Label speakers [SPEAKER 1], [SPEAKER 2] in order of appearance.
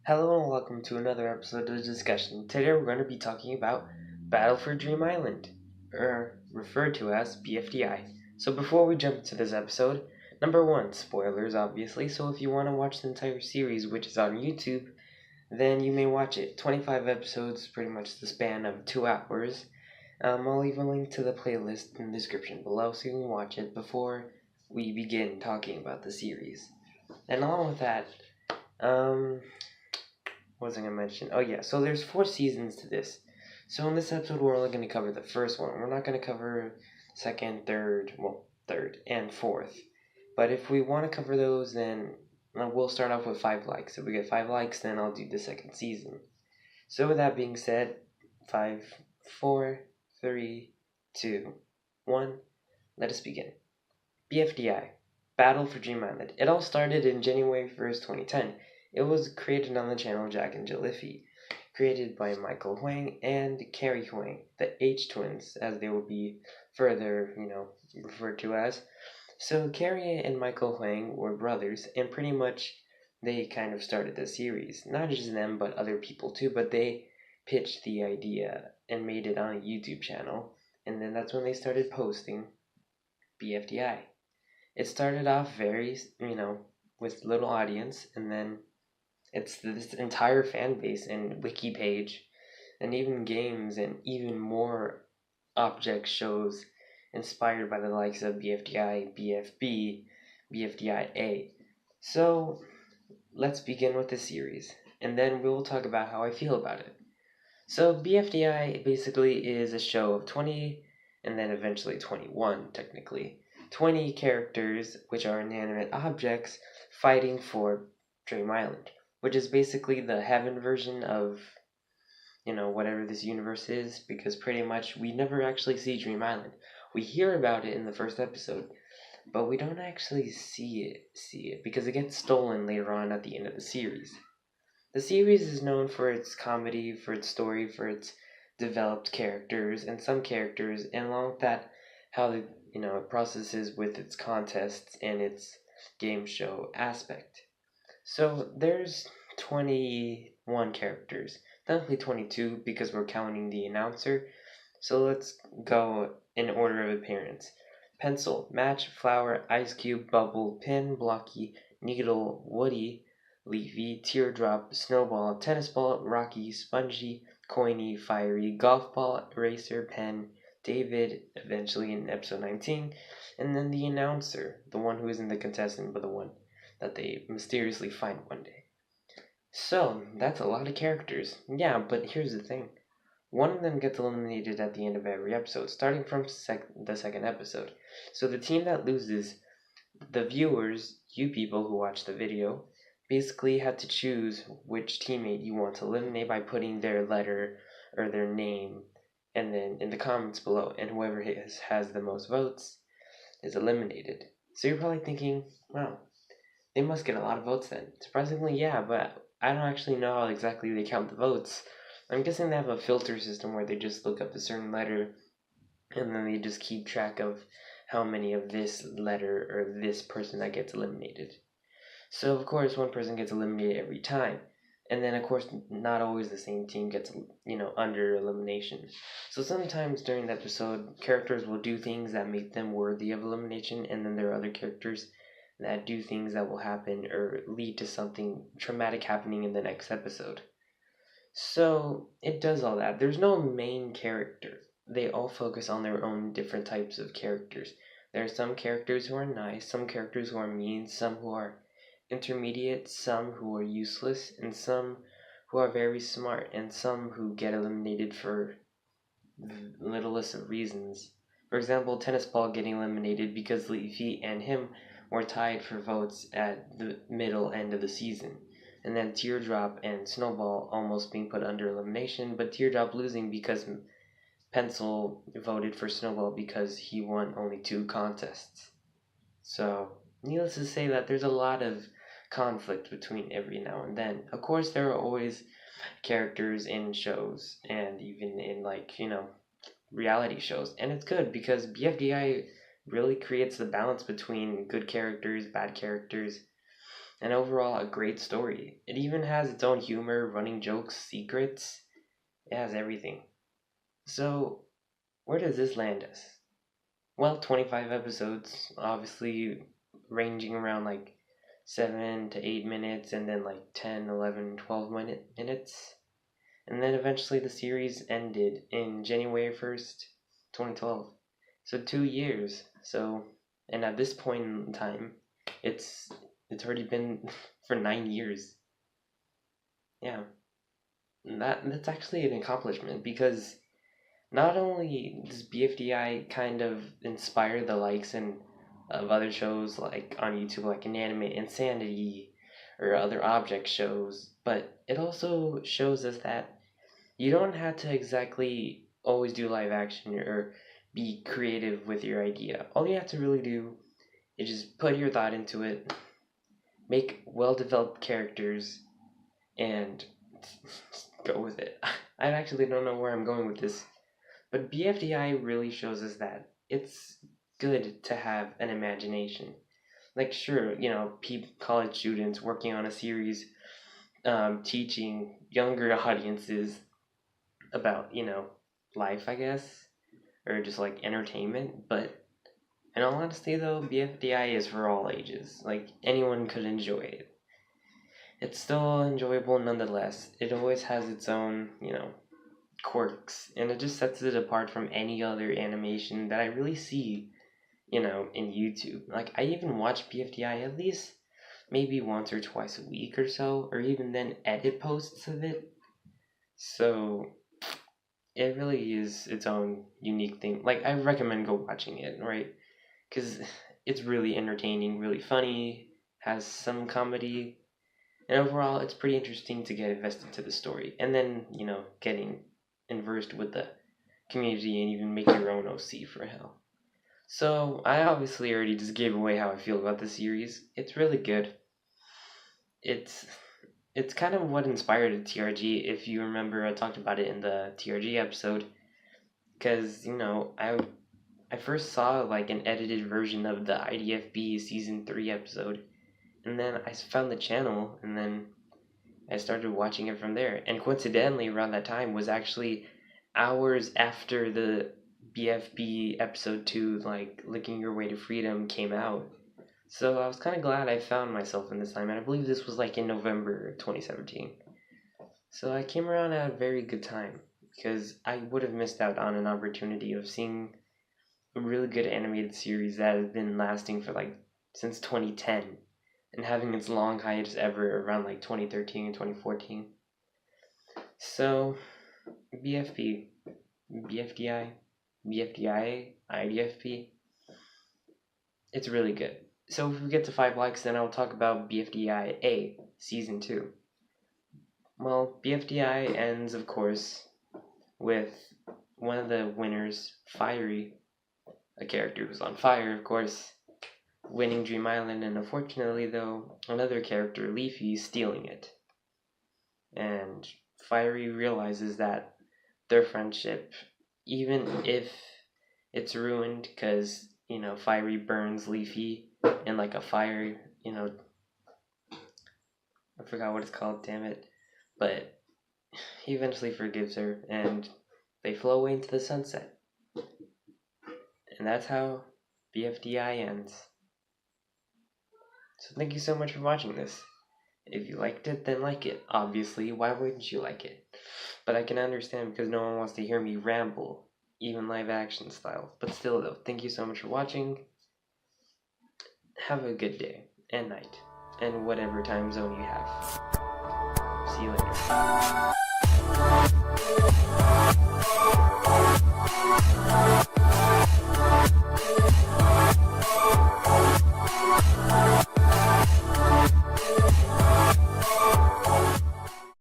[SPEAKER 1] Hello and welcome to another episode of the discussion. Today we're going to be talking about Battle for Dream Island, or referred to as BFDI. So before we jump into this episode, number one, spoilers obviously, so if you want to watch the entire series, which is on YouTube, then you may watch it. 25 episodes, pretty much the span of 2 hours. I'll leave a link to the playlist in the description below so you can watch it before we begin talking about the series. And along with that, what was I going to mention? Oh yeah, so there's 4 seasons to this. So in this episode, we're only going to cover the first one. We're not going to cover second, third, and fourth. But if we want to cover those, then we'll start off with 5 likes. If we get 5 likes, then I'll do the second season. So with that being said, 5, 4, 3, 2, 1, let us begin. BFDI, Battle for Dream Island. It all started in January 1st, 2010. It was created on the channel jacknjellify, created by Michael Huang and Cary Huang, the H twins, as they will be further, referred to as. So Cary and Michael Huang were brothers, and pretty much they kind of started the series. Not just them, but other people too, but they pitched the idea and made it on a YouTube channel, and then that's when they started posting BFDI. It started off very, with little audience, and then it's this entire fan base and wiki page, and even games and even more object shows inspired by the likes of BFDI, BFB, BFDIA. So let's begin with the series, and then we'll talk about how I feel about it. So BFDI basically is a show of 20, and then eventually 21, technically. 20 characters, which are inanimate objects, fighting for Dream Island, which is basically the heaven version of, whatever this universe is, because pretty much we never actually see Dream Island. We hear about it in the first episode, but we don't actually see it, because it gets stolen later on at the end of the series. The series is known for its comedy, for its story, for its developed characters, and some characters, and along with that, how it processes with its contests and its game show aspect. So there's 21 characters, technically 22 because we're counting the announcer. So let's go in order of appearance. Pencil, Match, Flower, Ice Cube, Bubble, Pin, Blocky, Needle, Woody, Leafy, Teardrop, Snowball, Tennis Ball, Rocky, Spongy, Coiny, Fiery, Golf Ball, Eraser, Pen, David, eventually in episode 19, and then the announcer, the one who isn't the contestant but the one that they mysteriously find one day. So, that's a lot of characters. Yeah, but here's the thing. One of them gets eliminated at the end of every episode, starting from the second episode. So the team that loses, the viewers, you people who watch the video, basically have to choose which teammate you want to eliminate by putting their letter or their name and then in the comments below, and whoever has the most votes is eliminated. So you're probably thinking, wow, they must get a lot of votes then. Surprisingly, yeah, but I don't actually know how exactly they count the votes. I'm guessing they have a filter system where they just look up a certain letter and then they just keep track of how many of this letter or this person that gets eliminated. So of course one person gets eliminated every time. And then of course not always the same team gets, under elimination. So sometimes during the episode, characters will do things that make them worthy of elimination, and then there are other characters that do things that will happen or lead to something traumatic happening in the next episode. So it does all that. There's no main character. They all focus on their own different types of characters. There are some characters who are nice, some characters who are mean, some who are intermediate, some who are useless, and some who are very smart, and some who get eliminated for littlest of reasons. For example, Tennis Ball getting eliminated because Leafy and him were tied for votes at the middle end of the season. And then Teardrop and Snowball almost being put under elimination, but Teardrop losing because Pencil voted for Snowball because he won only 2 contests. So, needless to say that there's a lot of conflict between every now and then. Of course, there are always characters in shows and even in reality shows, and it's good because BFDI really creates the balance between good characters, bad characters, and overall a great story. It even has its own humor, running jokes, secrets. It has everything. So, where does this land us? Well, 25 episodes, obviously ranging around like 7 to 8 minutes, and then like 10, 11, 12 minutes. And then eventually the series ended in January 1st, 2012. So 2 years. So, and at this point in time, it's already been for 9 years. Yeah. That's actually an accomplishment, because not only does BFDI kind of inspire the likes of other shows like on YouTube, like Inanimate Insanity or other object shows, but it also shows us that you don't have to exactly always do live action or be creative with your idea. All you have to really do is just put your thought into it, make well-developed characters, and go with it. I actually don't know where I'm going with this, but BFDI really shows us that it's good to have an imagination. Like, sure, college students working on a series, teaching younger audiences about, life, I guess, or just like entertainment. But in all honesty, though, BFDI is for all ages. Like, anyone could enjoy it. It's still enjoyable nonetheless. It always has its own, quirks, and it just sets it apart from any other animation that I really see, in YouTube. Like, I even watch BFDI at least maybe once or twice a week or so, or even then edit posts of it. So it really is its own unique thing. Like, I recommend go watching it, right? Because it's really entertaining, really funny, has some comedy, and overall it's pretty interesting to get invested to the story, and then getting inversed with the community and even make your own OC for hell. So I obviously already just gave away how I feel about the series. It's really good. It's kind of what inspired the TRG. If you remember, I talked about it in the TRG episode, because I first saw like an edited version of the IDFB season 3 episode, and then I found the channel, and then I started watching it from there. And coincidentally, around that time was actually hours after the BFB episode 2, like Licking Your Way to Freedom, came out. So I was kind of glad I found myself in this time, and I believe this was like in November 2017. So I came around at a very good time, because I would have missed out on an opportunity of seeing a really good animated series that has been lasting for like since 2010 and having its long hiatus ever around like 2013 and 2014. So BFB, BFDI, BFDI, IDFP, it's really good. So if we get to 5 likes, then I'll talk about BFDI A Season 2. Well, BFDI ends, of course, with one of the winners, Fiery, a character who's on fire, of course, winning Dream Island, and unfortunately, though, another character, Leafy, stealing it. And Fiery realizes that their friendship, even if it's ruined because, Fiery burns Leafy in like a fire, I forgot what it's called, damn it. But he eventually forgives her, and they flow away into the sunset. And that's how BFDI ends. So thank you so much for watching this. If you liked it, then like it. Obviously, why wouldn't you like it? But I can understand, because no one wants to hear me ramble, even live action style. But still though, thank you so much for watching. Have a good day, and night, and whatever time zone you have. See you later.